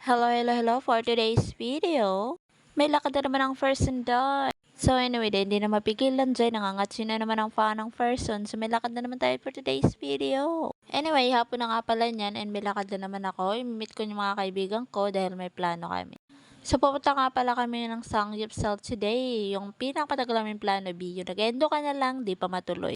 Hello for today's video. May lakad na naman ang person doon. So anyway, hindi na mapigilan dyan. Nangangatsi na naman ang fan ng person. So may lakad na naman tayo for today's video. Anyway, hapon na nga pala niyan and may lakad na naman ako. I-meet ko yung mga kaibigan ko dahil may plano kami. So pupunta nga pala kami ng Samgyeopsal today. Yung pinakatagal namin plano B. Yung nag-endo ka na lang, di pa matuloy.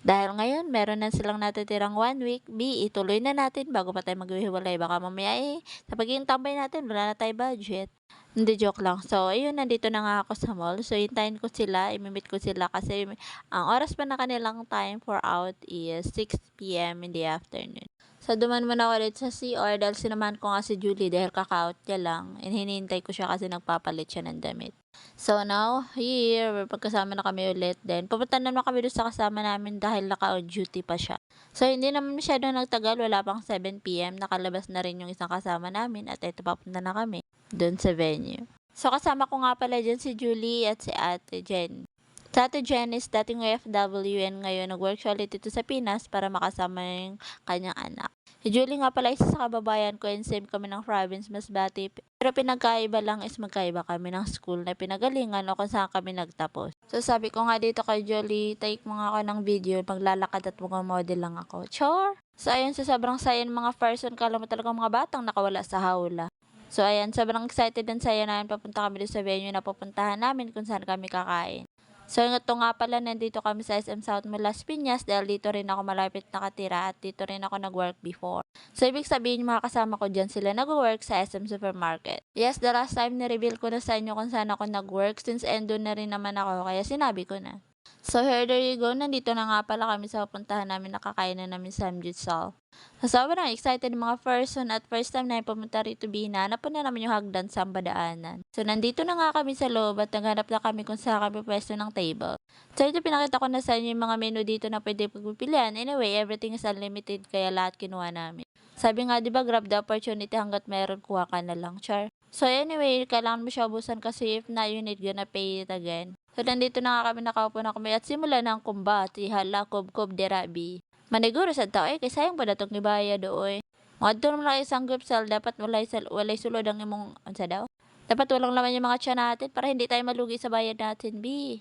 Dahil ngayon, meron na silang natitirang 1 week. B, ituloy na natin bago pa tayo maghihiwalay. Baka mamaya sa pagiging tambay natin, wala na tayo budget. Hindi, joke lang. So, ayun, nandito na nga ako sa mall. So, hintayin ko sila, imimit ko sila kasi ang oras pa na kanilang time for out is 6 p.m. in the afternoon. So, duman muna ako ulit sa CR dahil sinamahan ko nga si Julie dahil kaka-out niya lang. And hinihintay ko siya kasi nagpapalit siya ng damit. So, now, here, pagkasama na kami ulit. Then, pupunta naman kami doon sa kasama namin dahil naka-on duty pa siya. So, hindi naman masyado nagtagal. Wala pang 7 p.m. Nakalabas na rin yung isang kasama namin at ito papunta na kami doon sa venue. So, kasama ko nga pala dyan si Julie at si Ate Jen. Sa Ate Jen is dating OFW and ngayon nag-work siya ulit dito sa Pinas para makasama yung kanyang anak. Si Julie nga pala isa sa kababayan ko and same kami ng province, Masbate. Pero pinagkaiba lang is magkaiba kami ng school na pinagalingan o kung saan kami nagtapos. So sabi ko nga dito kay Julie, take mo nga ako ng video, maglalakad at mga model lang ako. Chor! So ayun, sa sobrang saya ng mga person, kala mo talagang mga batang nakawala sa hawla. So ayan, sobrang excited and saya namin papunta kami doon sa venue na pupuntahan namin kung saan kami kakain. So, ito nga pala, nandito kami sa SM South Las Piñas dahil dito rin ako malapit nakatira at dito rin ako nag-work before. So, ibig sabihin yung mga kasama ko dyan sila nag-work sa SM Supermarket. Yes, the last time ni-reveal ko na sa inyo kung saan ako nag-work since endo na rin naman ako kaya sinabi ko na. So, here there you go. Nandito na nga pala kami sa pupuntahan namin, nakakain na namin sa Samgyeopsal. So, sobrang excited mga person at first time na pumunta rito hinahanap na naman yung hagdan sa badaanan. So, nandito na nga kami sa loob at naghanap na kami kung saan kami pwesto ng table. So, ito pinakita ko na sa inyo yung mga menu dito na pwede pagpipilian. Anyway, everything is unlimited kaya lahat kinuha namin. Sabi nga, di ba, grab the opportunity hanggat meron, kuha ka na lang, char. So, anyway, kailangan mo siya ubusan kasi if not, you need gonna pay it again. So, nandito na nga kami, nakaupo na kami at simula ng kumbat, ihala, kob-kob, derabi. Maniguro sa tao, kay sayang pa datong ibaya dooy. Mga doon lang isang gupsal, dapat walay sulod ang imong, ansa daw? Dapat walang laman yung mga tiyan natin para hindi tayo malugi sa bayad natin, B.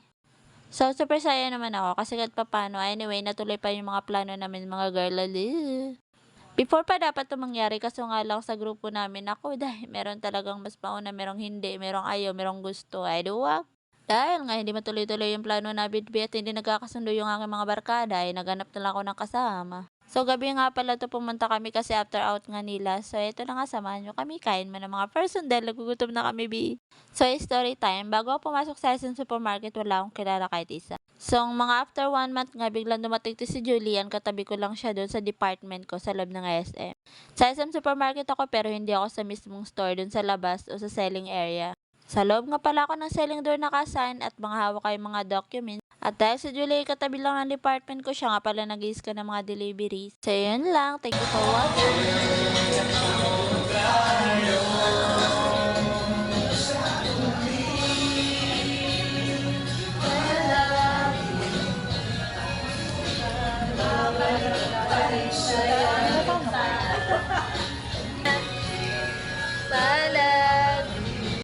So, super saya naman ako kasi kahit papano, anyway, natuloy pa yung mga plano namin, mga girl, Before pa dapat ito mangyari, kaso nga lang sa grupo namin, ako dahil meron talagang mas mauna, merong hindi, merong ayaw, merong gusto, ay duwag. Dahil nga hindi matuloy-tuloy yung plano na bitbi at hindi nagkakasundo yung aking mga barkada, ay naganap na lang ako ng kasama. So gabi nga pala to pumunta kami kasi after out nga nila. So ito na nga, samahan nyo kami, kain mo ng mga person dahil nagugutom na kami, B. So story time, bago ako pumasok sa SM Supermarket, wala akong kilala kahit isa. So mga after 1 month nga, biglang dumating to si Julian, katabi ko lang siya doon sa department ko sa loob ng SM. Sa SM Supermarket ako pero hindi ako sa mismong store doon sa labas o sa selling area. Sa loob nga pala ako ng selling door nakasign at mga hawak kayong mga documents. At dahil si Julie katabi lang ng department ko, siya nga pala nag-i-scan ng mga deliveries. So yun lang, thank you for watching.